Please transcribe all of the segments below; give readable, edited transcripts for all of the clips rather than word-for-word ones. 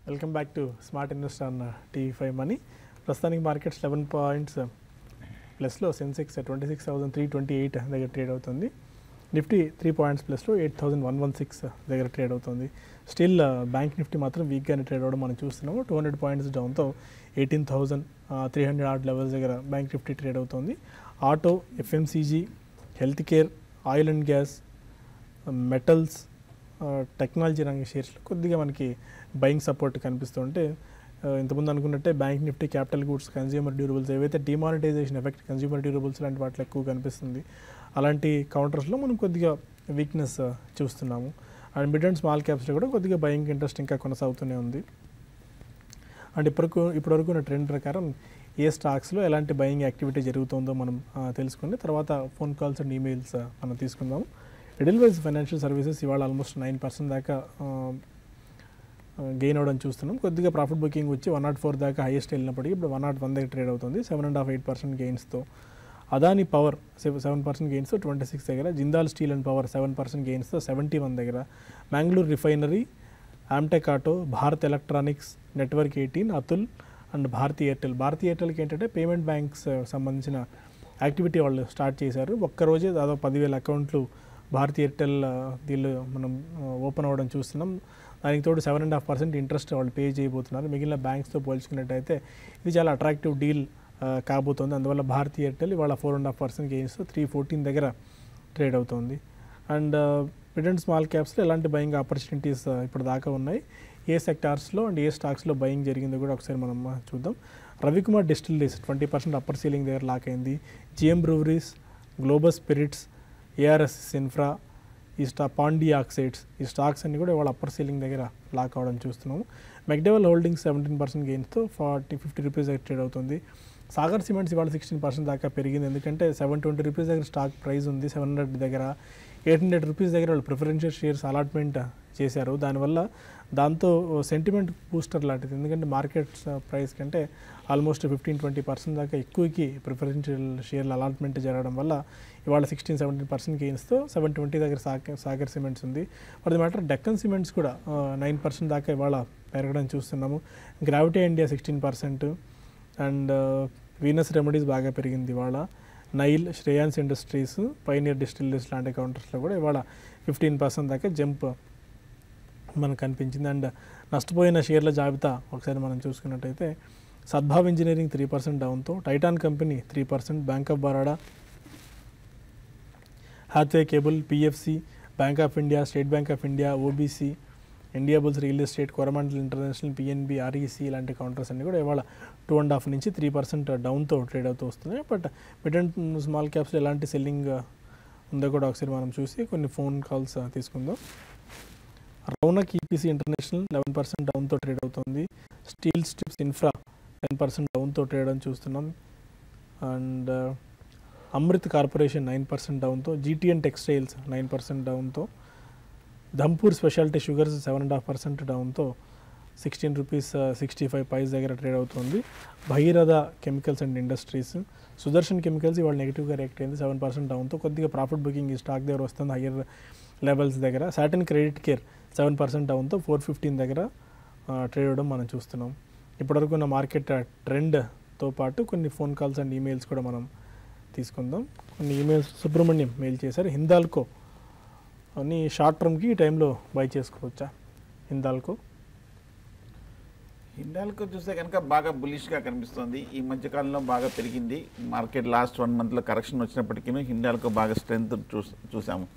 Welcome back to smart investor అన్న TV5 money. ప్రస్తుతానికి markets 11 points ప్లస్లో సెన్సెక్స్ 26,328 దగ్గర ట్రేడ్ అవుతుంది. నిఫ్టీ 3 పాయింట్స్ ప్లస్లో 8,116 దగ్గర ట్రేడ్ అవుతుంది. స్టిల్ బ్యాంక్ నిఫ్టీ మాత్రం వీక్గానే ట్రేడ్ అవ్వడం మనం చూస్తున్నాము. 200 పాయింట్స్ డౌన్తో 18,300 ఆర్డ్ లెవెల్స్ దగ్గర బ్యాంక్ నిఫ్టీ ట్రేడ్ అవుతుంది. Auto, FMCG, health care, oil and gas, metals, technology రంగ షేర్స్లో కొద్దిగా మనకి బయింగ్ సపోర్ట్ కనిపిస్తుంటే, ఇంతకుముందు అనుకున్నట్టే bank Nifty, capital goods, consumer durables, ఏవైతే డిమానిటైజేషన్ ఎఫెక్ట్ కన్జ్యూమర్ డ్యూరబుల్స్ లాంటి వాటిలో ఎక్కువ కనిపిస్తుంది. అలాంటి కౌంటర్స్లో మనం కొద్దిగా వీక్నెస్ చూస్తున్నాము. అండ్ మిడ్ అండ్ స్మాల్ క్యాప్స్లో కూడా కొద్దిగా బయింగ్ ఇంట్రెస్ట్ ఇంకా కొనసాగుతూనే ఉంది. అండ్ ఇప్పటివరకు ఉన్న ట్రెండ్ ప్రకారం ఏ స్టాక్స్లో ఎలాంటి బయింగ్ యాక్టివిటీ జరుగుతుందో మనం తెలుసుకుని తర్వాత ఫోన్ కాల్స్ అండ్ ఈమెయిల్స్ మనం తీసుకుందాము. ఎడిల్వైజ్ ఫైనాన్షియల్ సర్వీసెస్ ఇవాళ ఆల్మోస్ట్ 9% దాకా గెయిన్ అవ్వడం చూస్తున్నాం. కొద్దిగా ప్రాఫిట్ బుకింగ్ వచ్చి 104 దాకా హైయెస్ట్ వెళ్ళినప్పటికీ ఇప్పుడు 101 దగ్గర ట్రేడ్ అవుతుంది 7.5-8% గెయిన్స్తో. అదాని పవర్ 7% గెయిన్స్తో 26 దగ్గర, జిందాల్ స్టీల్ అండ్ పవర్ 7% గెయిన్స్తో 71 దగ్గర, Mangalore refinery, Amtek auto, Bharat electronics, network 18, Atul and Bharti Airtel. Bharti ఎయిర్టెల్కి ఏంటంటే పేమెంట్ బ్యాంక్స్ సంబంధించిన యాక్టివిటీ వాళ్ళు స్టార్ట్ చేశారు. ఒక్కరోజే దాదాపు 10,000 అకౌంట్లు భారతీ ఎయిర్టెల్ దీనిలో మనం ఓపెన్ అవ్వడం చూస్తున్నాం. దానికి తోడు 7.5% ఇంట్రెస్ట్ వాళ్ళు పే చేయబోతున్నారు. మిగిలిన బ్యాంక్స్తో పోల్చుకున్నట్టయితే ఇది చాలా అట్రాక్టివ్ డీల్ కాబోతోంది. అందువల్ల భారతీ ఎయిర్టెల్ ఇవాళ 4.5% గెయిన్స్తో 314 దగ్గర ట్రేడ్ అవుతుంది. అండ్ మిడ్ అండ్ స్మాల్ క్యాప్స్లో ఎలాంటి బయింగ్ ఆపర్చునిటీస్ ఇప్పుడు దాకా ఉన్నాయి, ఏ సెక్టార్స్లో అండ్ ఏ స్టాక్స్లో బయింగ్ జరిగిందో కూడా ఒకసారి మనం చూద్దాం. రవికుమార్ డిస్టిలరీస్ 20% అప్పర్ సీలింగ్ దగ్గర లాక్ అయింది. GM breweries, global spirits, ARS infra, ఈ పాండి ఆక్సైడ్స్, ఈ స్టాక్స్ అన్ని కూడా ఇవాళ అప్పర్ సీలింగ్ దగ్గర లాక్ అవ్వడం చూస్తున్నాము. మెక్డెవల్ హోల్డింగ్స్ 17% గెయిన్స్తో 50 రూపీస్ దగ్గర ట్రేడ్ అవుతుంది. సాగర్ సిమెంట్స్ ఇవాళ 16% దాకా పెరిగింది. ఎందుకంటే 720 రూపీస్ దగ్గర స్టాక్ ప్రైస్ ఉంది, 700 దగ్గర 800 రూపీస్ దగ్గర వాళ్ళు ప్రిఫరెన్షియల్ షేర్స్ అలాట్మెంట్ చేశారు. దానివల్ల దాంతో సెంటిమెంట్ బూస్టర్ లాంటిది, ఎందుకంటే మార్కెట్ ప్రైస్ కంటే ఆల్మోస్ట్ 15-20% దాకా ఎక్కువకి ప్రిఫరెన్షియల్ షేర్లు అలాట్మెంట్ జరగడం వల్ల ఇవాళ 16-17% గెయిన్స్తో 720 దగ్గర సాగర్ సిమెంట్స్ ఉంది. For the matter Deccan Cements కూడా 9% దాకా ఇవాళ పెరగడం చూస్తున్నాము. Gravity India 16% and Venus Remedies బాగా పెరిగింది ఇవాళ. Nile, Shreyans Industries, Pioneer Distilleries లాంటి కౌంటర్స్లో కూడా ఇవాళ 15% దాకా జంప్ మనకు కనిపించింది. అండ్ నష్టపోయిన షేర్ల జాబితా ఒకసారి మనం చూసుకున్నట్టయితే సద్భావ్ ఇంజనీరింగ్ 3% డౌన్తో, Titan company 3%, bank of Baroda, Hathway cable, PFC, bank of India, state bank of India, OBC, India bulls real estate, Coromandel international, PNB, REC ఇలాంటి కౌంటర్స్ అన్ని కూడా ఇవాళ 2.5 నుంచి 3% డౌన్తో ట్రేడ్ అవుతూ వస్తున్నాయి. బట్ మిడ్ అండ్ స్మాల్ క్యాప్స్లో ఎలాంటి సెల్లింగ్ ఉందో కూడా ఒకసారి మనం చూసి కొన్ని ఫోన్ కాల్స్ తీసుకుందాం. రౌనక్ ఈపీసీ ఇంటర్నేషనల్ 11% డౌన్తో ట్రేడ్ అవుతుంది. స్టీల్ స్ట్రిప్స్ ఇన్ఫ్రా 10% డౌన్తో ట్రేడ్ అని చూస్తున్నాం. అండ్ అమృత్ కార్పొరేషన్ 9% డౌన్తో, జీటీఎన్ టెక్స్టైల్స్ 9% డౌన్తో, ధంపూర్ స్పెషాలిటీ షుగర్స్ 7.5% డౌన్తో 16 రూపీస్ 65 పైస్ దగ్గర ట్రేడ్ అవుతుంది. Bhagiratha chemicals and industries, Sudarshan chemicals ఇవాళ నెగిటివ్గా రియాక్ట్ అయింది 7% డౌన్తో. కొద్దిగా ప్రాఫిట్ బుకింగ్ ఈ స్టాక్ దగ్గర వస్తుంది హయ్యర్ లెవెల్స్ దగ్గర. సాటిన్ క్రెడిట్ కేర్ 7% డౌన్తో 415 దగ్గర ట్రేడ్ అవ్వడం మనం చూస్తున్నాం. ఇప్పటివరకు ఉన్న మార్కెట్ ట్రెండ్తో పాటు కొన్ని ఫోన్ కాల్స్ అండ్ ఈమెయిల్స్ కూడా మనం తీసుకుందాం. కొన్ని ఈమెయిల్స్ సుబ్రహ్మణ్యం మెయిల్ చేశారు. హిందాల్కో అని షార్ట్ టర్మ్కి ఈ టైంలో బై చేసుకోవచ్చా? హిందాల్కో చూస్తే కనుక బాగా బులిష్గా కనిపిస్తుంది. ఈ మధ్యకాలంలో బాగా పెరిగింది మార్కెట్. లాస్ట్ 1 మంత్లో కరెక్షన్ వచ్చినప్పటికీ హిందాల్కో బాగా స్ట్రెంత్ చూసాము.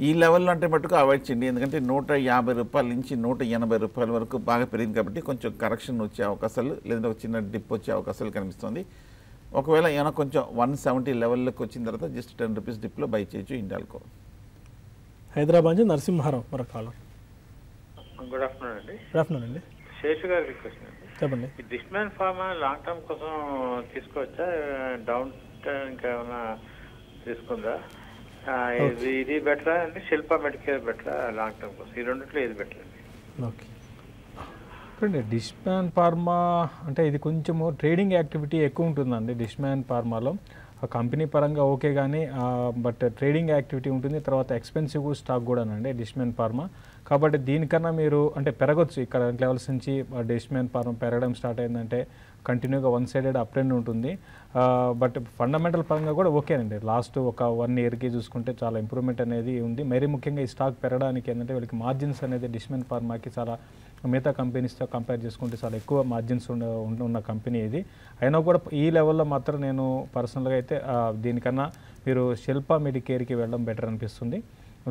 ఈ లెవెల్లో అంటే మటుకు అవాయిడ్ చేయండి, ఎందుకంటే 150 రూపాయల నుంచి 180 రూపాయల వరకు బాగా పెరిగింది కాబట్టి కొంచెం కరెక్షన్ వచ్చే అవకాశాలు, లేదంటే ఒక చిన్న డిప్ వచ్చే అవకాశాలు కనిపిస్తుంది. ఒకవేళ ఏమైనా కొంచెం 170 లెవెల్లోకి వచ్చిన తర్వాత జస్ట్ 10 రూపీస్ డిప్లో బై చేయొచ్చు హిందాల్కో. హైదరాబాద్ నుంచి నరసింహారావు మరొక కాలర్. గుడ్ ఆఫ్టర్నూన్ అండి. గుడ్ ఆఫ్టర్నూన్ అండి. శేషు గారి రిక్వెస్ట్ అండి, చెప్పండి. ఈ డిస్మాన్ ఫార్మా లాంగ్ టర్మ్ కోసం తీసుకోవచ్చా, డౌన్ టర్మ్ ఇంకేమైనా తీసుకుందా? ఇది బెటరా అంటే శిల్ప మెడికేర్ బెటరా లాంగ్ టర్మ్ కోసం? ఈ రెండిట్లో ఏది బెటర్ అండి? ఓకే, చూడండి డిస్మాన్ ఫార్మా అంటే ఇది కొంచెము ట్రేడింగ్ యాక్టివిటీ ఎక్కువ ఉంటుందండి డిస్మాన్ ఫార్మాలో. ఆ కంపెనీ పరంగా ఓకే కానీ బట్ ట్రేడింగ్ యాక్టివిటీ ఉంటుంది, తర్వాత ఎక్స్పెన్సివ్ స్టాక్ కూడానండి డిస్మెన్ ఫార్మా. కాబట్టి దీనికన్నా మీరు అంటే పెరగచ్చు ఇక్కడ లెవెల్స్ నుంచి. డిస్మెన్ ఫార్మా పెరగడం స్టార్ట్ అయిందంటే కంటిన్యూగా వన్ సైడెడ్ అప్ ట్రెండ్ ఉంటుంది. బట్ ఫండమెంటల్ పరంగా కూడా ఓకేనండి. లాస్ట్ ఒక 1 ఇయర్కి చూసుకుంటే చాలా ఇంప్రూవ్మెంట్ అనేది ఉంది. మరీ ముఖ్యంగా ఈ స్టాక్ పెరగడానికి ఏంటంటే వీళ్ళకి మార్జిన్స్ అనేది డిస్మెన్ ఫార్మాకి చాలా మిగతా కంపెనీస్తో కంపేర్ చేసుకుంటే చాలా ఎక్కువ మార్జిన్స్ ఉన్న కంపెనీ ఇది. అయినా కూడా ఈ లెవెల్లో మాత్రం నేను పర్సనల్గా అయితే దీనికన్నా మీరు శిల్పా మెడికేర్కి వెళ్ళడం బెటర్ అనిపిస్తుంది.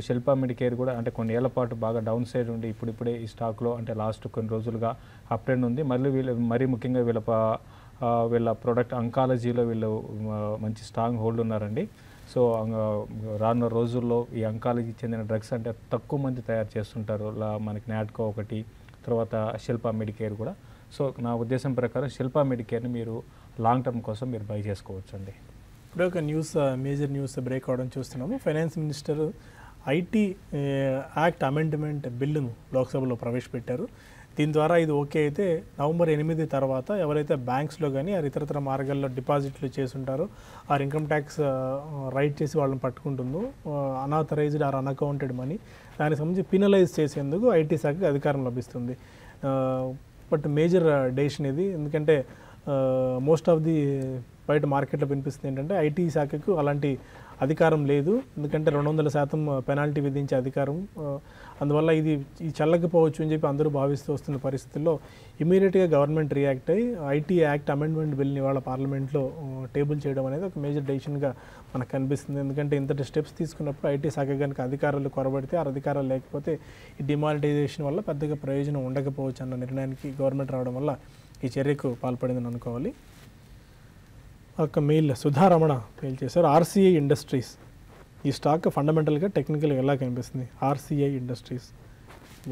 శిల్పా మెడికేర్ కూడా అంటే కొన్ని ఏళ్ల పాటు బాగా డౌన్ సైడ్ ఉండి ఇప్పుడిప్పుడే ఈ స్టాక్లో అంటే లాస్ట్ కొన్ని రోజులుగా అప్ ట్రెండ్ ఉంది. మరీ ముఖ్యంగా వీళ్ళ ప్రోడక్ట్ అంకాలజీలో వీళ్ళు మంచి స్ట్రాంగ్ హోల్డ్ ఉన్నారండి. సో రానున్న రోజుల్లో ఈ అంకాలజీకి చెందిన డ్రగ్స్ అంటే తక్కువ మంది తయారు చేస్తుంటారు. మనకి నాట్కో ఒకటి, తర్వాత శిల్పా మెడికేర్ కూడా. సో నా ఉద్దేశం ప్రకారం శిల్పా మెడికేర్ని మీరు లాంగ్ టర్మ్ కోసం మీరు బై చేసుకోవచ్చు అండి. ఇప్పుడు ఒక మేజర్ న్యూస్ బ్రేక్ అవడం చూస్తున్నాము. Finance minister IT act amendment బిల్లును లోక్సభలో ప్రవేశపెట్టారు. దీని ద్వారా ఇది ఓకే అయితే నవంబర్ 8 తర్వాత ఎవరైతే బ్యాంక్స్లో కానీ ఇతరతర మార్గాల్లో డిపాజిట్లు చేసుంటారో ఆ ఇన్కమ్ ట్యాక్స్ రైట్ చేసి వాళ్ళని పట్టుకుంటుందో అనాథరైజ్డ్ ఆర్ అన్అకౌంటెడ్ మనీ దానికి సంబంధించి పినలైజ్ చేసేందుకు ఐటీ శాఖకి అధికారం లభిస్తుంది. బట్ మేజర్ డెసిషన్ ఇది. ఎందుకంటే మోస్ట్ ఆఫ్ ది బయట మార్కెట్లో వినిపిస్తుంది ఏంటంటే ఐటీ శాఖకు అలాంటి అధికారం లేదు. ఎందుకంటే 200% పెనాల్టీ విధించే అధికారం. అందువల్ల ఇది చెల్లకపోవచ్చు అని చెప్పి అందరూ భావిస్తూ వస్తున్న పరిస్థితుల్లో ఇమీడియట్గా గవర్నమెంట్ రియాక్ట్ అయ్యి ఐటీ యాక్ట్ అమెండ్మెంట్ బిల్ని వాళ్ళ పార్లమెంట్లో టేబుల్ చేయడం అనేది ఒక మేజర్ డెసిషన్గా మనకు కనిపిస్తుంది. ఎందుకంటే ఇంతటి స్టెప్స్ తీసుకున్నప్పుడు ఐటీ శాఖ కనుక అధికారాలు కొరబడితే ఆ అధికారాలు లేకపోతే ఈ డిమానిటైజేషన్ వల్ల పెద్దగా ప్రయోజనం ఉండకపోవచ్చు అన్న నిర్ణయానికి గవర్నమెంట్ రావడం వల్ల ఈ చర్యకు పాల్పడిందని అనుకోవాలి. ఒక మెయిల్ సుధారమణ మెయిల్ చేశారు. ఆర్సీఐ ఇండస్ట్రీస్ ఈ స్టాక్ ఫండమెంటల్గా టెక్నికల్గా ఎలా కనిపిస్తుంది? RCI industries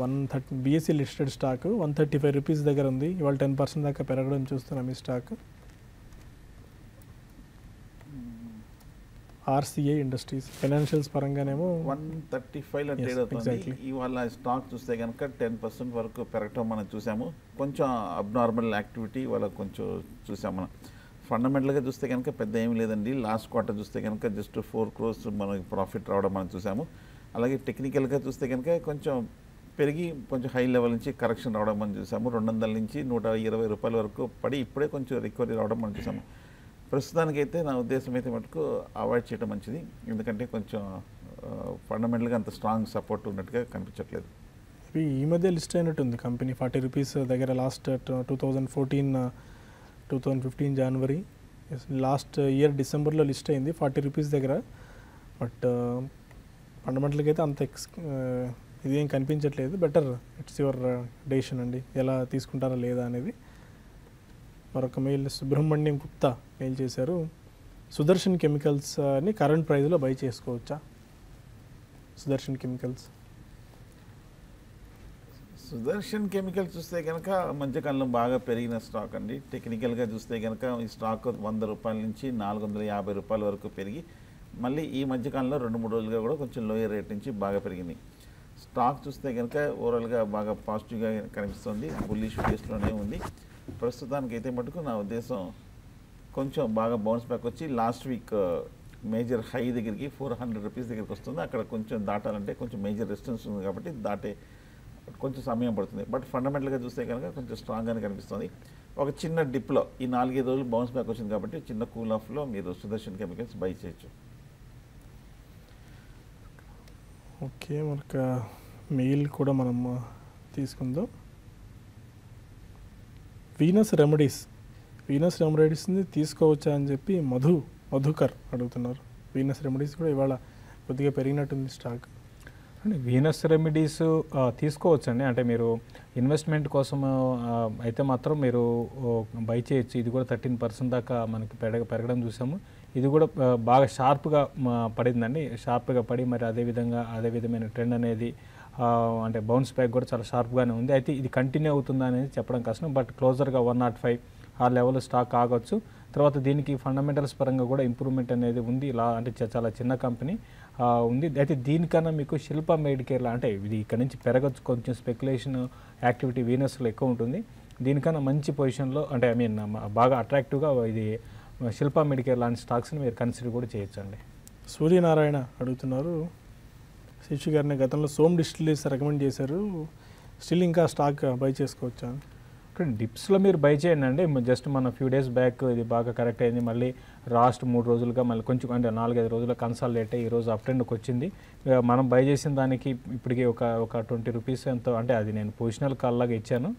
130 BSE listed stock 135 rupees దగ్గర ఉంది. ఇవాళ 10% దాకా పెరగడం చూస్తున్నాం ఈ స్టాక్. ఆర్సీఐ ఇండస్ట్రీస్ ఫైనాన్షియల్స్ పరంగానేమో 135లో ట్రేడ్ అవుతుంది. ఇవాళ స్టాక్ చూస్తే కనుక 10% వరకు పెరగటం మనం చూసాము. కొంచెం అబ్నార్మల్ యాక్టివిటీ ఇవాళ కొంచెం చూసాం మనం. ఫండమెంటల్గా చూస్తే కనుక పెద్ద ఏమి లేదండి. లాస్ట్ క్వార్టర్ చూస్తే కనుక జస్ట్ 4 crores మనకి ప్రాఫిట్ రావడం మనం చూసాము. అలాగే టెక్నికల్గా చూస్తే కనుక కొంచెం పెరిగి కొంచెం హై లెవెల్ నుంచి కరెక్షన్ రావడం మనం చూసాము. 200 నుంచి 120 రూపాయల వరకు పడి ఇప్పుడే కొంచెం రికవరీ రావడం మనం చూసాము. ప్రస్తుతానికైతే నా ఉద్దేశం అయితే మటుకు అవాయిడ్ చేయడం మంచిది. ఎందుకంటే కొంచెం ఫండమెంటల్గా అంత స్ట్రాంగ్ సపోర్ట్ ఉన్నట్టుగా కనిపించట్లేదు. ఈ మధ్య లిస్ట్ అయినట్టుంది కంపెనీ 40 రూపీస్ దగ్గర. లాస్ట్ 2015 జనవరి లాస్ట్ ఇయర్ డిసెంబర్లో లిస్ట్ అయింది 40 రూపీస్ దగ్గర. బట్ ఫండమెంటల్గా అయితే అంత ఇదేం కనిపించట్లేదు. బెటర్ ఇట్స్ యువర్ డెసిషన్ అండి, ఎలా తీసుకుంటారా లేదా అనేది. మరొక మెయిల్ సుబ్రహ్మణ్యం గుప్తా మెయిల్ చేశారు. సుదర్శన్ కెమికల్స్ని కరెంట్ ప్రైస్లో బై చేసుకోవచ్చా? సుదర్శన్ కెమికల్స్ చూస్తే కనుక మధ్యకాలంలో బాగా పెరిగిన స్టాక్ అండి. టెక్నికల్గా చూస్తే కనుక ఈ స్టాక్ 100 రూపాయల నుంచి 450 రూపాయల వరకు పెరిగి మళ్ళీ ఈ మధ్యకాలంలో 2-3 రోజులుగా కూడా కొంచెం లోయర్ రేట్ నుంచి బాగా పెరిగింది. స్టాక్ చూస్తే కనుక ఓవరాల్గా బాగా పాజిటివ్గా కనిపిస్తుంది. బుల్లిష్ ఫేస్లోనే ఉంది. ప్రస్తుతానికి అయితే మటుకు నా ఉద్దేశం కొంచెం బాగా బౌన్స్ బ్యాక్ వచ్చి లాస్ట్ వీక్ మేజర్ హై దగ్గరికి 400 రూపీస్ దగ్గరికి వస్తుంది. అక్కడ కొంచెం దాటాలంటే కొంచెం మేజర్ రెసిస్టెన్స్ ఉంది కాబట్టి దాటే కొంచెం సమయం పడుతుంది. బట్ ఫండమెంటల్గా చూస్తే కనుక కొంచెం స్ట్రాంగ్గానే కనిపిస్తుంది. ఒక చిన్న డిప్లో ఈ 4-5 రోజులు బౌన్స్ బ్యాక్ వచ్చింది కాబట్టి చిన్న కూల్ ఆఫ్లో మీరు సుదర్శన్ కెమికల్స్ బై చేయొచ్చు. ఓకే, మనకు మెయిల్ కూడా మనం తీసుకుందాం. వీనస్ రెమెడీస్ని తీసుకోవచ్చా అని చెప్పి మధుకర్ అడుగుతున్నారు. వీనస్ రెమెడీస్ కూడా ఇవాళ కొద్దిగా పెరిగినట్టుంది స్టాక్. అంటే వీనస్ రెమెడీస్ తీసుకోవచ్చండి. అంటే మీరు ఇన్వెస్ట్మెంట్ కోసం అయితే మాత్రం మీరు బై చేయొచ్చు. ఇది కూడా 13% దాకా మనకి పెరగడం చూసాము. ఇది కూడా బాగా షార్ప్గా పడిందండి. షార్ప్గా పడి మరి అదే విధమైన ట్రెండ్ అనేది అంటే బౌన్స్ బ్యాక్ కూడా చాలా షార్ప్గానే ఉంది. అయితే ఇది కంటిన్యూ అవుతుందా అనేది చెప్పడం కష్టం. బట్ క్లోజర్గా 105 ఆ లెవెల్ స్టాక్ ఆగొచ్చు. తర్వాత దీనికి ఫండమెంటల్స్ పరంగా కూడా ఇంప్రూవ్మెంట్ అనేది ఉంది. అంటే చాలా చిన్న కంపెనీ ఉంది. అయితే దీనికన్నా మీకు శిల్పా మెడికేర్లా అంటే ఇది ఇక్కడ నుంచి పెరగచ్చు. కొంచెం స్పెక్యులేషన్ యాక్టివిటీ వీనస్లో ఎక్కువ ఉంటుంది. దీనికన్నా మంచి పొజిషన్లో అంటే బాగా అట్రాక్టివ్గా ఇది శిల్పా మెడికేర్ లాంటి స్టాక్స్ని మీరు కన్సిడర్ కూడా చేయొచ్చండి. సూర్యనారాయణ అడుగుతున్నారు, శిశు గారిని గతంలో సోమ్ డిస్టిలరీస్ రికమెండ్ చేశారు, స్టిల్ ఇంకా స్టాక్ బై చేసుకోవచ్చా? డిప్స్లో మీరు బై చేయండి అండి. జస్ట్ మన ఫ్యూ డేస్ బ్యాక్ ఇది బాగా కరెక్ట్ అయింది, మళ్ళీ లాస్ట్ 3 రోజులుగా మళ్ళీ కొంచెం అంటే 4-5 రోజుల కన్సాలిడేట్ అయ్యి ఈరోజు అప్ ట్రెండ్కి వచ్చింది. మనం బై చేసిన దానికి ఇప్పటికి ఒక 20 రూపీస్ ఎంతో, అంటే అది నేను పొజిషనల్ కాల్ లాగా ఇచ్చాను,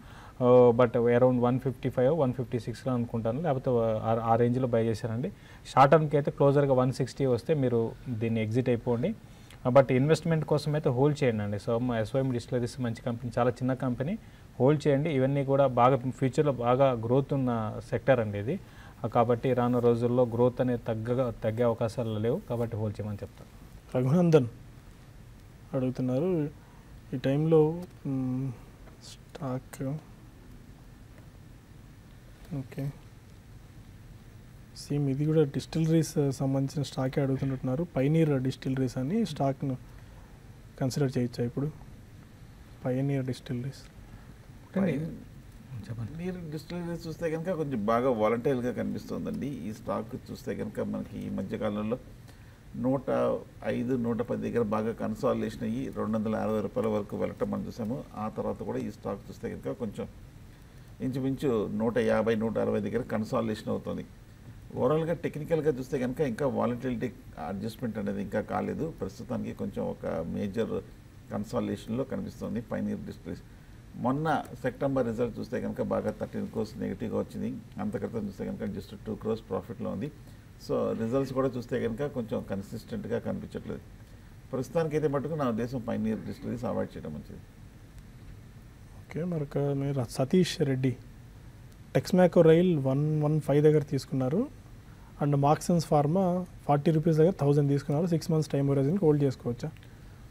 బట్ అరౌండ్ 155 156 అనుకుంటాను, లేకపోతే ఆ రేంజ్లో బై చేశానండి. షార్ట్ టర్మ్కి అయితే క్లోజర్గా 160 వస్తే మీరు దీన్ని ఎగ్జిట్ అయిపోండి. బట్ ఇన్వెస్ట్మెంట్ కోసం అయితే హోల్డ్ చేయండి అండి. సో ఎస్వైఎం డిస్టిలరీస్ మంచి కంపెనీ, చాలా చిన్న కంపెనీ, హోల్డ్ చేయండి. ఇవన్నీ కూడా బాగా ఫ్యూచర్లో బాగా గ్రోత్ ఉన్న సెక్టర్ అండి ఇది. కాబట్టి రానున్న రోజుల్లో గ్రోత్ అనేది తగ్గే అవకాశాలు లేవు, కాబట్టి హోల్డ్ చేయమని చెప్తాను. రఘునందన్ అడుగుతున్నారు, ఈ టైంలో స్టాక్ ఓకే సేమ్ ఇది కూడా డిస్టిలరీస్ సంబంధించిన స్టాకే అడుగుతున్నట్టున్నారు. పైనీర్ డిస్టిలరీస్ అని స్టాక్ను కన్సిడర్ చేయొచ్చా ఇప్పుడు? పైనీర్ డిస్టిలరీస్ మీరు డిస్టిలరీస్ చూస్తే కనుక కొంచెం బాగా వాలంటైల్గా కనిపిస్తుందండి. ఈ స్టాక్ చూస్తే కనుక మనకి ఈ మధ్యకాలంలో 105 110 దగ్గర బాగా కన్సాలిడేషన్ అయ్యి 260 రూపాయల వరకు వెళ్ళటం మనం చూసాము. ఆ తర్వాత కూడా ఈ స్టాక్ చూస్తే కనుక కొంచెం ఇంచుమించు 150 160 దగ్గర కన్సాలిడేషన్ అవుతుంది. ఓవరాల్గా టెక్నికల్గా చూస్తే కనుక ఇంకా వాలంటిలిటీ అడ్జస్ట్మెంట్ అనేది ఇంకా కాలేదు. ప్రస్తుతానికి కొంచెం ఒక మేజర్ కన్సాలిడేషన్లో కనిపిస్తుంది పైనీర్ డిస్టిలరీస్. మొన్న సెప్టెంబర్ రిజల్ట్ చూస్తే కనుక బాగా 13 crores నెగిటివ్గా వచ్చింది. అంతక్రితం చూస్తే కనుక జస్ట్ 2 crores ప్రాఫిట్లో ఉంది. సో రిజల్ట్స్ కూడా చూస్తే కనుక కొంచెం కన్సిస్టెంట్గా కనిపించట్లేదు. ప్రస్తుతానికి అయితే మటుకు నా ఉద్దేశం పైనీర్ డిస్టిలరీస్ అవాయిడ్ చేయడం మంచిది. ఓకే, మరొక మీరు సతీష్ రెడ్డి టెక్స్మాకో రైల్ 115 దగ్గర తీసుకున్నారు, అండ్ మార్క్సన్స్ ఫార్మా 40 రూపీస్ దగ్గర 1000 తీసుకున్నారు. 6 months టైం హోరైజన్కి హోల్డ్ చేసుకోవచ్చా?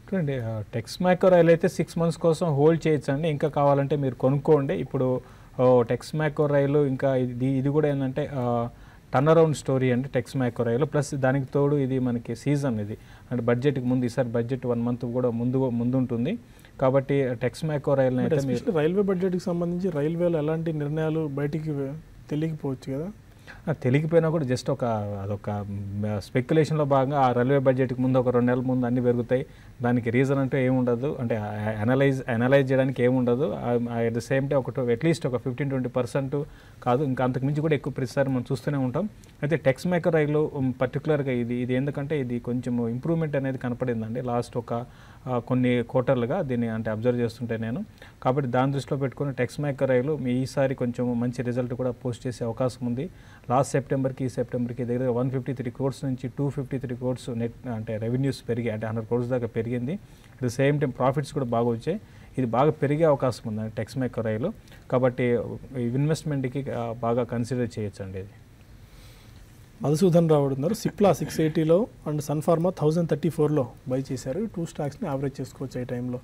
చూడండి, టెక్స్మాకో రైల్ అయితే 6 months కోసం హోల్డ్ చేయొచ్చండి. ఇంకా కావాలంటే మీరు కొనుక్కోండి. ఇప్పుడు టెక్స్మాకో రైలు ఇంకా ఇది కూడా ఏంటంటే టర్న్ అరౌండ్ స్టోరీ అండి టెక్స్మాకో రైలు. ప్లస్ దానికి తోడు ఇది మనకి సీజన్, ఇది అంటే బడ్జెట్కి ముందు, ఈసారి బడ్జెట్ 1 month కూడా ముందు ఉంటుంది. కాబట్టి టెక్స్మాకో రైల్ని అయితే మీరు రైల్వే బడ్జెట్కి సంబంధించి రైల్వేలో ఎలాంటి నిర్ణయాలు బయటికి తెలియకపోవచ్చు కదా? తెలియకపోయినా కూడా జస్ట్ అదొక స్పెక్యులేషన్లో భాగంగా ఆ రైల్వే బడ్జెట్కి ముందు ఒక 2 నెలల ముందు అన్నీ పెరుగుతాయి. దానికి రీజన్ అంటే ఏముండదు, అంటే అనలైజ్ చేయడానికి ఏముండదు. At the same time at least ఒక 15-20% కాదు, ఇంకా అంతకుమించి కూడా ఎక్కువ ప్రతిసారి మనం చూస్తూనే ఉంటాం. అయితే టెక్స్మాకో రైలు పర్టికులర్గా ఇది ఎందుకంటే ఇది కొంచెం ఇంప్రూవ్మెంట్ అనేది కనపడిందండి లాస్ట్ ఒక కొన్ని క్వార్టర్లుగా దీన్ని అంటే అబ్జర్వ్ చేస్తుంటే నేను. కాబట్టి దాని దృష్టిలో పెట్టుకుని టెక్స్మాకో రైలు ఈసారి కొంచెం మంచి రిజల్ట్ కూడా పోస్ట్ చేసే అవకాశం ఉంది. లాస్ట్ సెప్టెంబర్కి ఈ సెప్టెంబర్కి దగ్గర 153 crores నుంచి 253 crores నెట్ అంటే రెవెన్యూస్ పెరిగి అంటే 100 crores దాకా పెరిగింది. At the same time profits కూడా బాగా వచ్చాయి. ఇది బాగా పెరిగే అవకాశం ఉందండి టెక్స్మాకో రైలు. కాబట్టి ఇన్వెస్ట్మెంట్కి బాగా కన్సిడర్ చేయొచ్చండి ఇది. మధుసూదన్ రావు ఉన్నారు, సిప్లా 680లో అండ్ సన్ఫార్మా 1034లో బై చేశారు. 2 స్టాక్స్ని యావరేజ్ చేసుకోవచ్చు ఈ టైంలో.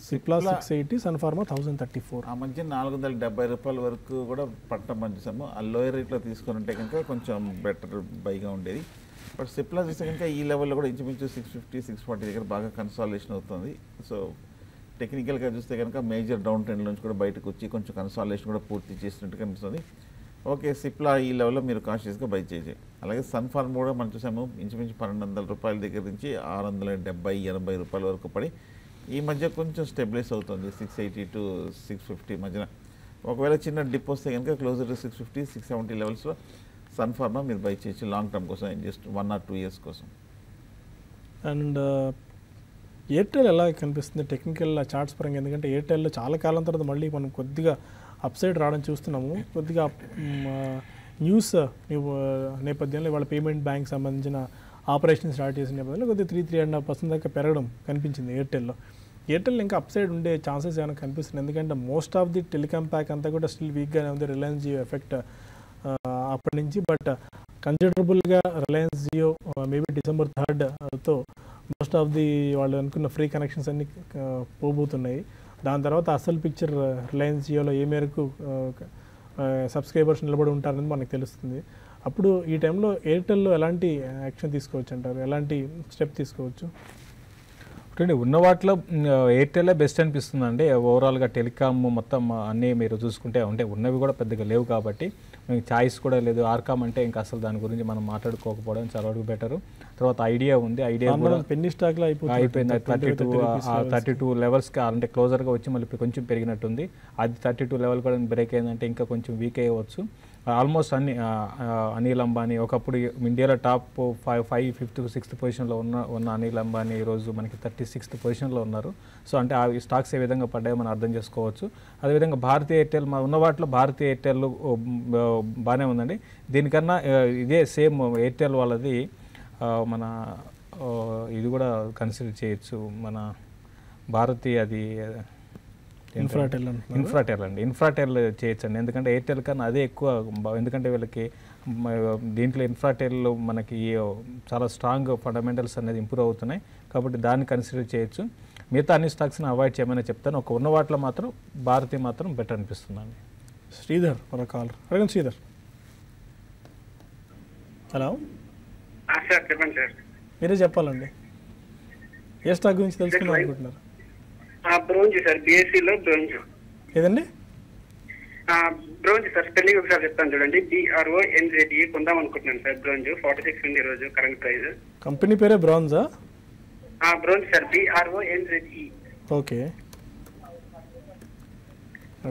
సిప్లా 680, సన్ఫార్మా 1034. ఆ మధ్య 470 రూపాయల వరకు కూడా పట్టడం మనం చూసాము. ఆ లోయర్ రేట్లో తీసుకొని ఉంటే కనుక కొంచెం బెటర్ బైగా ఉండేది. బట్ సిప్లా చూస్తే కనుక ఈ లెవెల్లో కూడా ఇంచుమించు 650 640 దగ్గర బాగా కన్సాలిడేషన్ అవుతుంది. సో టెక్నికల్గా చూస్తే కనుక మేజర్ డౌన్ ట్రెండ్ నుంచి కూడా బయటకు వచ్చి కొంచెం కన్సాలిడేషన్ కూడా పూర్తి చేసినట్టు కనిపిస్తుంది. ఓకే, సిప్లా ఈ లెవెల్లో మీరు కాన్షియస్గా బై చేయాలి. అలాగే సన్ఫార్మా కూడా మనం చూసాము ఇంచుమించు 1200 రూపాయల దగ్గర నుంచి 670 80 రూపాయల వరకు పడి ఈ మధ్య కొంచెం స్టెబిలైజ్ అవుతుంది 680 to 650 మధ్యన. ఒకవేళ చిన్న డిప్ వస్తే కనుక క్లోజర్ టు 650 670 లెవెల్స్లో సన్ఫార్మా మీరు బై చేయొచ్చు లాంగ్ టర్మ్ కోసం, జస్ట్ 1 or 2 years కోసం. అండ్ ఎయిర్టెల్ ఎలా కనిపిస్తుంది టెక్నికల్ చార్ట్స్ పరంగా? ఎందుకంటే ఎయిర్టెల్లో చాలా కాలం తర్వాత మళ్ళీ మనం కొద్దిగా అప్సైడ్ రావడం చూస్తున్నాము. కొద్దిగా న్యూస్ నేపథ్యంలో వాళ్ళ పేమెంట్ బ్యాంక్ సంబంధించిన ఆపరేషన్ స్టార్ట్ చేసిన నేపథ్యంలో కొద్దిగా 3-3.5% దాకా పెరగడం కనిపించింది ఎయిర్టెల్లో. ఎయిర్టెల్ ఇంకా అప్సైడ్ ఉండే ఛాన్సెస్ ఏమైనా కనిపిస్తుంది? ఎందుకంటే most of the telecom pack అంతా కూడా స్టిల్ వీక్గానే ఉంది, రిలయన్స్ జియో ఎఫెక్ట్ అప్పటి నుంచి. బట్ కన్సిడరబుల్గా రిలయన్స్ జియో మేబీ December 3తో మోస్ట్ ఆఫ్ ది వాళ్ళు అనుకున్న ఫ్రీ కనెక్షన్స్ అన్నీ పోబోతున్నాయి. దాని తర్వాత అసలు పిక్చర్ రిలయన్స్ జియోలో ఏ మేరకు సబ్స్క్రైబర్స్ నిలబడి ఉంటారని మనకు తెలుస్తుంది. అప్పుడు ఈ టైంలో ఎయిర్టెల్లో ఎలాంటి యాక్షన్ తీసుకోవచ్చు అంటారు, ఎలాంటి స్టెప్ తీసుకోవచ్చు? అంటే ఉన్న వాటిలో ఎయిర్టెలే బెస్ట్ అనిపిస్తుంది అండి. ఓవరాల్గా టెలికామ్ మొత్తం అన్నీ మీరు చూసుకుంటే అంటే ఉన్నవి కూడా పెద్దగా లేవు కాబట్టి చాయిస్ కూడా లేదు. ఆర్కామ్ అంటే ఇంకా అసలు దాని గురించి మనం మాట్లాడుకోకపోవడం చాలా వరకు బెటరు. తర్వాత ఐడియా ఉంది, ఐడియా కూడా పెన్నీ స్టాక్లో అయిపోయింది. 32 లెవెల్స్కి అంటే క్లోజర్గా వచ్చి మళ్ళీ ఇప్పుడు కొంచెం పెరిగినట్టుంది. అది 32 లెవెల్ కూడా బ్రేక్ అయిందంటే ఇంకా కొంచెం వీక్ అయ్యవచ్చు. ఆల్మోస్ట్ అనిల్ అంబానీ ఒకప్పుడు ఇండియాలో టాప్ 5th to 6th పొజిషన్లో ఉన్న అనిల్ అంబానీ ఈరోజు మనకి 36th పొజిషన్లో ఉన్నారు. సో అంటే ఆ స్టాక్స్ ఏ విధంగా పడ్డాయో మనం అర్థం చేసుకోవచ్చు. అదేవిధంగా భారతీయ ఎయిర్టెల్ ఉన్న వాటిలో భారతీయ ఎయిర్టెల్ బాగానే ఉందండి. దీనికన్నా ఇదే సేమ్ ఎయిర్టెల్ వాళ్ళది మన ఇది కూడా కన్సిడర్ చేయొచ్చు. మన భారతీయ అది ఇన్ఫ్రాటెల్ అండి, ఇన్ఫ్రాటెల్ చేయొచ్చండి. ఎందుకంటే ఎయిర్టెల్ కన్నా అదే ఎక్కువ, ఎందుకంటే వీళ్ళకి దీంట్లో ఇన్ఫ్రాటెల్ మనకి చాలా స్ట్రాంగ్ ఫండమెంటల్స్ అనేది ఇంప్రూవ్ అవుతున్నాయి కాబట్టి దాన్ని కన్సిడర్ చేయొచ్చు. మిగతా అన్ని స్టాక్స్ని అవాయిడ్ చేయమని చెప్తాను. ఒక ఉన్న వాటిలో మాత్రం భారతీయ మాత్రం బెటర్ అనిపిస్తుందండి. శ్రీధర్ మన కాలర్ అడగండి. శ్రీధర్, హలో సార్ చెప్పండి సార్. మీరే చెప్పాలండి, ఏ స్టాక్ గురించి తెలుసుకుందాం అనుకుంటున్నారు? బ్రోంజ్ సార్, బిఎస్సిలో బ్రోంజ్. ఏదండి? బ్రోంజ్ సార్, స్పెల్లింగ్ ఒకసారి చెప్తాను చూడండి. BRONZE కొందాం అనుకుంటున్నాను సార్. బ్రోంజ్ 46 ఉంది ఈరోజు కరెంట్ ప్రైస్. కంపెనీ పేరే బ్రాంజా? Bronze sir, BRONZE. Okay,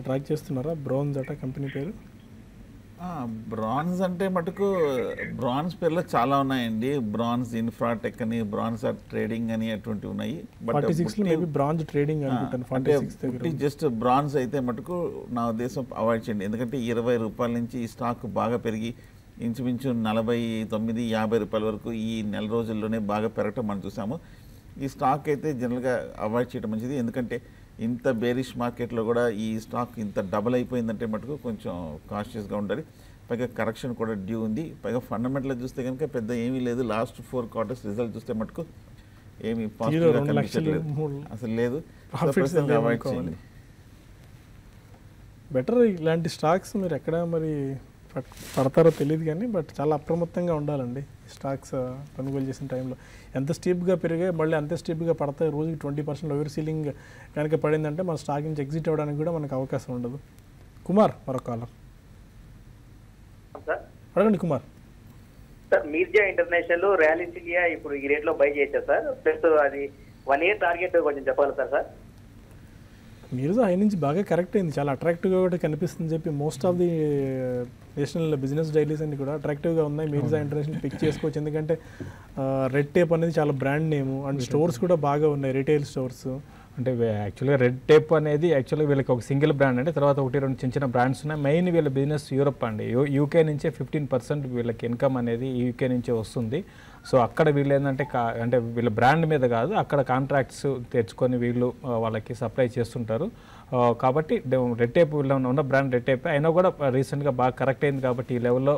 track చేస్తున్నారా? బ్రాంజ్ అట కంపెనీ పేరు. బ్రాన్స్ అంటే మటుకు బ్రాన్స్ పేర్లో చాలా ఉన్నాయండి. బ్రాన్స్ ఇన్ఫ్రాటెక్ అని, బ్రాన్స్ ట్రేడింగ్ అని అటువంటివి ఉన్నాయి. 46 మేబీ బ్రాంజ్ ట్రేడింగ్ అనుకుంటాను. 46 జస్ట్ బ్రాన్స్ అయితే మటుకు నా ఉద్దేశం అవాయిడ్ చేయండి. ఎందుకంటే 20 రూపాయల నుంచి ఈ స్టాక్ బాగా పెరిగి ఇంచుమించు 49, 50 రూపాయల వరకు ఈ నెల రోజుల్లోనే బాగా పెరగటం మనం చూసాము. ఈ స్టాక్ అయితే జనరల్గా అవాయిడ్ చేయడం మంచిది. ఎందుకంటే ఇంత బేరిష్ మార్కెట్లో కూడా ఈ స్టాక్ ఇంత డబల్ అయిపోయిందంటే మటుకు కొంచెం కాషియస్గా ఉండాలి. పైగా కరెక్షన్ కూడా డ్యూ ఉంది. పైగా ఫండమెంటల్ చూస్తే కనుక పెద్ద ఏమీ లేదు. లాస్ట్ 4 quarters రిజల్ట్ చూస్తే మటుకు ఏమి పాజిటివ్గా కనిపించట్లేదు, అసలు లేదు. అవాయిడ్ చేయండి, బెటర్. ఇలాంటి స్టాక్స్ మీరు ఎక్కడ మరి పడతారో తెలియదు కానీ బట్ చాలా అప్రమత్తంగా ఉండాలండి. స్టాక్స్ కొనుగోలు చేసిన టైంలో ఎంత స్టీప్గా పెరిగాయి మళ్ళీ అంతే స్టీప్గా పడతాయి. రోజుకి 20% లోయర్ సీలింగ్ కనుక పడిందంటే మన స్టాక్ నుంచి ఎగ్జిట్ అవ్వడానికి కూడా మనకు అవకాశం ఉండదు. కుమార్ మరొక కాలర్ అడగండి. Kumar sir, Mirza international, rallies India ఇప్పుడు ఈ రేట్లో బై చేయొచ్చా సార్? ప్లస్ అది 1 year టార్గెట్ కొంచెం చెప్పాలి సార్. మీరు హై నుంచి బాగా కరెక్ట్ అయింది, చాలా అట్రాక్టివ్గా కూడా కనిపిస్తుంది చెప్పి most of the national business dailies అన్ని కూడా అట్రాక్టివ్గా ఉన్నాయి. మీర్జా ఇంటర్నేషనల్ పిక్ చేసుకోవచ్చు. ఎందుకంటే రెడ్ టేప్ అనేది చాలా బ్రాండ్ నేము అండ్ స్టోర్స్ కూడా బాగా ఉన్నాయి, రిటైల్ స్టోర్స్. అంటే యాక్చువల్గా రెడ్ టేప్ అనేది యాక్చువల్గా వీళ్ళకి ఒక సింగిల్ బ్రాండ్ అంటే తర్వాత 1-2 చిన్న బ్రాండ్స్ ఉన్నాయి. మెయిన్ వీళ్ళ బిజినెస్ యూరోప్ అండి. యూకే నుంచే 15% వీళ్ళకి ఇన్కమ్ అనేది యూకే నుంచే వస్తుంది. సో అక్కడ వీళ్ళు ఏంటంటే అంటే వీళ్ళ బ్రాండ్ మీద కాదు, అక్కడ కాంట్రాక్ట్స్ తెచ్చుకొని వీళ్ళు వాళ్ళకి సప్లై చేస్తుంటారు. కాబట్టి రెడ్ టేప్ వీళ్ళ ఉన్న బ్రాండ్ రెడ్ టేప్ అయినా కూడా రీసెంట్గా బాగా కరెక్ట్ అయింది. కాబట్టి ఈ లెవెల్లో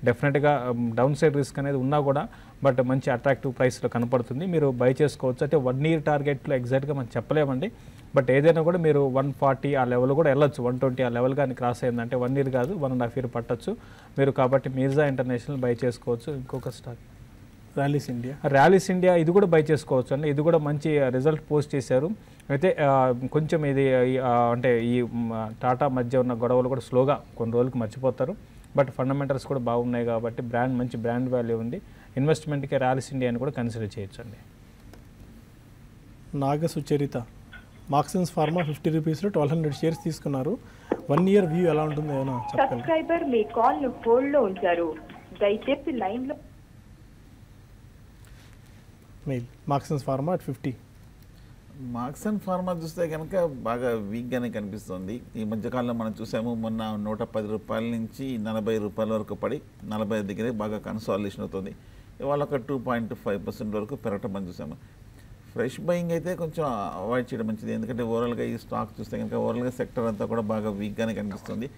డెఫినెట్గా డౌన్ సైడ్ రిస్క్ అనేది ఉన్నా కూడా బట్ మంచి అట్రాక్టివ్ ప్రైస్లో కనపడుతుంది, మీరు బై చేసుకోవచ్చు. అంటే 1 year టార్గెట్లో ఎగ్జాక్ట్గా మనం చెప్పలేమండి. బట్ ఏదైనా కూడా మీరు 140 ఆ లెవెల్ కూడా వెళ్ళొచ్చు. 120 ఆ లెవెల్ కానీ క్రాస్ అయిందంటే 1 year కాదు 1.5 year పట్టచ్చు మీరు. కాబట్టి మీర్జా ఇంటర్నేషనల్ బై చేసుకోవచ్చు. ఇంకొక స్టాక్ ర్యాలీస్ ఇండియా, ఇది కూడా బై చేసుకోవచ్చు అండి. ఇది కూడా మంచి రిజల్ట్ పోస్ట్ చేశారు. అయితే కొంచెం ఇది అంటే ఈ టాటా మధ్య ఉన్న గొడవలు కూడా స్లోగా కొన్ని రోజులకు మర్చిపోతారు. బట్ ఫండమెంటల్స్ కూడా బాగున్నాయి కాబట్టి మంచి బ్రాండ్ వాల్యూ ఉంది. ఇన్వెస్ట్మెంట్కి ర్యాలీస్ ఇండియాని కూడా కన్సిడర్ చేయొచ్చు అండి. నాగసుచరిత, మార్క్సన్స్ ఫార్మా 50 రూపీస్లో 1200 షేర్స్ తీసుకున్నారు. 1 year వ్యూ ఎలా ఉంటుంది ఏమైనా చెప్పగలరా? సబ్స్క్రైబర్ మీ కాల్ ను హోల్డ్ లో ఉంచారు, దయచేసి లైన్ లో. Mail Marksans pharma at 50. Marksans pharma చూస్తే కనుక బాగా వీక్గానే కనిపిస్తుంది. ఈ మధ్యకాలంలో మనం చూసాము, మొన్న 110 రూపాయల నుంచి 40 రూపాయల వరకు పడి 40 దగ్గరే బాగా కన్సాలిడేషన్ అవుతుంది. ఇవాళ ఒక 2.5% వరకు పెరగటం మనం చూసాము. ఫ్రెష్ బయింగ్ అయితే కొంచెం అవాయిడ్ చేయడం మంచిది. ఎందుకంటే ఓవరాల్గా ఈ స్టాక్ చూస్తే కనుక ఓవరాల్గా సెక్టర్ అంతా కూడా బాగా వీక్గానే కనిపిస్తుంది.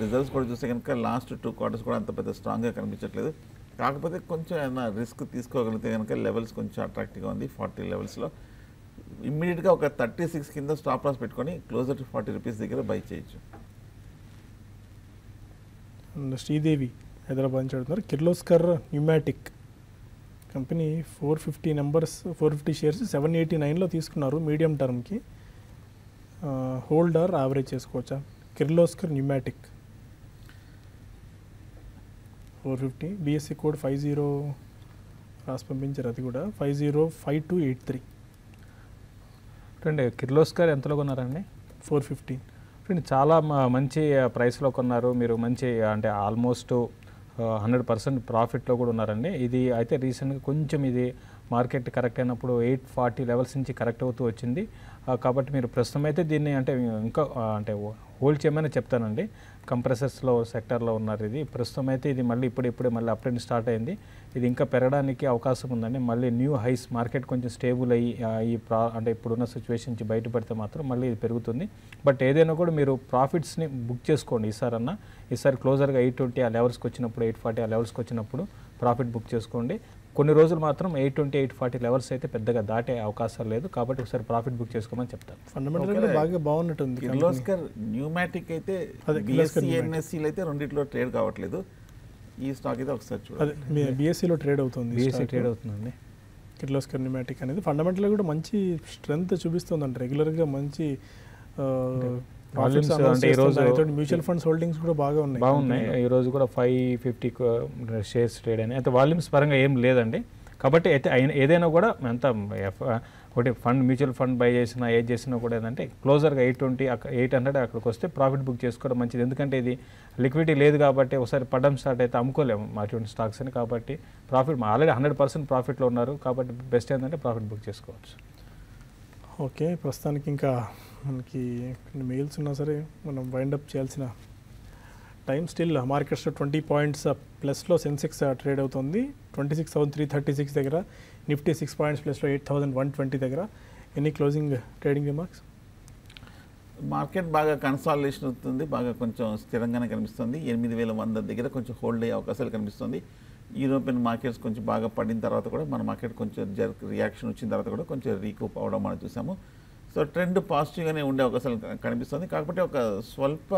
రిజల్ట్స్ కూడా చూస్తే కనుక లాస్ట్ 2 quarters కూడా అంత పెద్ద స్ట్రాంగ్గా కనిపించట్లేదు. కాకపోతే కొంచెం ఏమైనా రిస్క్ తీసుకోగలిగితే కనుక లెవెల్స్ కొంచెం అట్రాక్టివ్గా ఉంది. 40 లెవెల్స్లో ఇమ్మీడియట్గా ఒక 36 కింద స్టాప్ లాస్ పెట్టుకొని క్లోజర్ టు 40 రూపీస్ దగ్గర బై చేయొచ్చు. శ్రీదేవి హైదరాబాద్ నుంచి అడుగుతున్నారు. కిర్లోస్కర్ న్యూమాటిక్ కంపెనీ 450 షేర్స్ 789లో తీసుకున్నారు. మీడియం టర్మ్కి హోల్డర్ యావరేజ్ చేసుకోవచ్చా? కిర్లోస్కర్ న్యూమాటిక్ 450. BSE కోడ్ 50 రాసి పంపించారు, అది కూడా 505283. అంటే కిర్లోస్కర్ ఎంతలో కొన్నారండి? 415. అంటే చాలా మంచి ప్రైస్లో కొన్నారు మీరు, మంచి అంటే ఆల్మోస్ట్ 100% ప్రాఫిట్లో కూడా ఉన్నారండి. ఇది అయితే రీసెంట్గా కొంచెం ఇది మార్కెట్ కరెక్ట్ అయినప్పుడు 840 లెవెల్స్ నుంచి కరెక్ట్ అవుతూ వచ్చింది. కాబట్టి మీరు ప్రస్తుతం అయితే దీన్ని అంటే ఇంకా అంటే హోల్డ్ చేయమని చెప్తానండి. కంప్రెసర్స్లో సెక్టర్లో ఉన్నారు. ఇది ప్రస్తుతం అయితే ఇది మళ్ళీ ఇప్పుడే మళ్ళీ అప్ ట్రెండ్ స్టార్ట్ అయింది. ఇది ఇంకా పెరగడానికి అవకాశం ఉందండి. మళ్ళీ న్యూ హైస్ మార్కెట్ కొంచెం స్టేబుల్ అయ్యి అంటే ఇప్పుడున్న సిచ్యువేషన్ నుంచి బయటపడితే మాత్రం మళ్ళీ ఇది పెరుగుతుంది. బట్ ఏదైనా కూడా మీరు ప్రాఫిట్స్ని బుక్ చేసుకోండి ఈసారి క్లోజర్గా 820 ఆ లెవెల్స్కి వచ్చినప్పుడు, 840 ఆ లెవెల్స్కి వచ్చినప్పుడు ప్రాఫిట్ బుక్ చేసుకోండి. కొన్ని రోజులు మాత్రం 820, 840 లెవెల్స్ అయితే పెద్దగా దాటే అవకాశాలు లేదు. కాబట్టి ఒకసారి ప్రాఫిట్ బుక్ చేసుకోమని చెప్తాను. ఫండమెంటల్గా బాగా బాగున్నట్టుంది. కిర్లోస్కర్ న్యూమాటిక్ అయితే BSE, NSEలు అయితే రెండిట్లో ట్రేడ్ కావట్లేదు. ఈ స్టాక్ అయితే ఒకసారి చూడాలి. BSEలో ట్రేడ్ అవుతుంది. BSE ట్రేడ్ అవుతుందండి. కిర్లోస్కర్ న్యూమాటిక్ అనేది ఫండమెంటల్గా కూడా మంచి స్ట్రెంగ్త్ చూపిస్తుందంట. రెగ్యులర్గా మంచి అంటే ఈరోజు మ్యూచువల్ ఫండ్స్ హోల్డింగ్స్ కూడా బాగున్నాయి. ఈరోజు కూడా 550 షేర్స్ ట్రేడ్ అయినాయి. అయితే వాల్యూమ్స్ పరంగా ఏం లేదండి. కాబట్టి అయితే ఏదైనా కూడా ఎంత ఒకటి ఫండ్ మ్యూచువల్ ఫండ్ బై చేసినా ఏది చేసినా కూడా ఏంటంటే క్లోజర్గా 820, 800 అక్కడికి వస్తే ప్రాఫిట్ బుక్ చేసుకోవడం మంచిది. ఎందుకంటే ఇది లిక్విడిటీ లేదు కాబట్టి ఒకసారి పడడం స్టార్ట్ అయితే అమ్ముకోలేము అటువంటి స్టాక్స్ అని. కాబట్టి ప్రాఫిట్ ఆల్రెడీ 100% ప్రాఫిట్లో ఉన్నారు. కాబట్టి బెస్ట్ ఏంటంటే ప్రాఫిట్ బుక్ చేసుకోవచ్చు. ఓకే, ప్రస్తుతానికి ఇంకా మనకి మెయిల్స్ ఉన్నా సరే మనం వైండప్ చేయాల్సిన టైం. స్టిల్ మార్కెట్స్లో 20 పాయింట్స్ ప్లస్లో సెన్సెక్స్ ట్రేడ్ అవుతుంది 26,336 దగ్గర. నిఫ్టీ 6 పాయింట్స్ ప్లస్లో 8,120 దగ్గర. Any closing trading remarks? Market బాగా కన్సాలిడేషన్ అవుతుంది, బాగా కొంచెం స్థిరంగానే కనిపిస్తుంది. 8,100 దగ్గర కొంచెం హోల్డ్ అయ్యే అవకాశాలు కనిపిస్తుంది. యూరోపియన్ మార్కెట్స్ కొంచెం బాగా పడిన తర్వాత కూడా మన మార్కెట్ కొంచెం రియాక్షన్ వచ్చిన తర్వాత కూడా కొంచెం రీకూప్ అవడం మనం చూసాము. సో ట్రెండ్ పాజిటివ్గానే ఉండే అవకాశాలు కనిపిస్తుంది. కాకపోతే ఒక స్వల్ప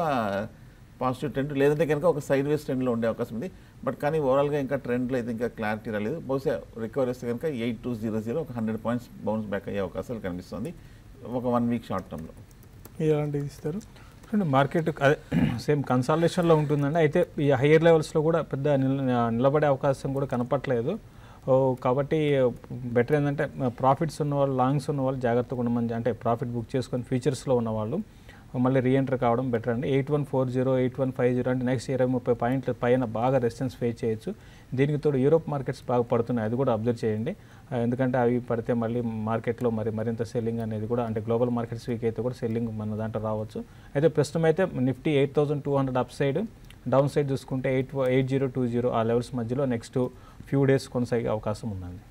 పాజిటివ్ ట్రెండ్ లేదంటే కనుక ఒక సైడ్ వేస్ ట్రెండ్లో ఉండే అవకాశం ఉంది. బట్ కానీ ఓవరాల్గా ఇంకా ట్రెండ్లో అయితే ఇంకా క్లారిటీ రాలేదు. బహుశా రికవరీ వస్తే కనుక 8200 ఒక 100 పాయింట్స్ బౌన్స్ బ్యాక్ అయ్యే అవకాశాలు కనిపిస్తుంది ఒక 1 వీక్ షార్ట్ టర్మ్లో. ఎలాంటిది ఇస్తారు? మార్కెట్ అదే సేమ్ కన్సాలిడేషన్లో ఉంటుందండి. అయితే ఈ హయ్యర్ లెవెల్స్లో కూడా పెద్ద నిలబడే అవకాశం కూడా కనపట్లేదు. కాబట్టి బెటర్ ఏంటంటే ప్రాఫిట్స్ ఉన్నవాళ్ళు, లాంగ్స్ ఉన్నవాళ్ళు జాగ్రత్తగా ఉండమని, అంటే ప్రాఫిట్ బుక్ చేసుకొని ఫ్యూచర్స్లో ఉన్నవాళ్ళు మళ్ళీ రీఎంటర్ కావడం బెటర్ అండి. 8140, 8150 అంటే నెక్స్ట్ 20-30 పాయింట్ల పైన బాగా రెసిస్టెన్స్ ఫేస్ చేయొచ్చు. దీనికి తోడు యూరోప్ మార్కెట్స్ బాగా పడుతున్నాయి, అది కూడా అబ్జర్వ్ చేయండి. ఎందుకంటే అవి పడితే మళ్ళీ మార్కెట్లో మరింత సెల్లింగ్ అనేది కూడా, అంటే గ్లోబల్ మార్కెట్స్ వీక్ అయితే కూడా సెల్లింగ్ మన దాంట్లో రావచ్చు. అయితే ప్రస్తుతం అయితే Nifty 8200 up side, down side చూసుకుంటే 8020 ఆ లెవెల్స్ మధ్యలో నెక్స్ట్ ఫ్యూ డేస్ కొనసాగే అవకాశం ఉందండి.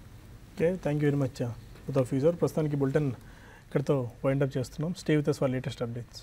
Okay, thank you very much with future. ప్రస్తుతానికి బులెటిన్ ఇక్కడితో వైండప్ చేస్తున్నాం. Stay with us for latest updates.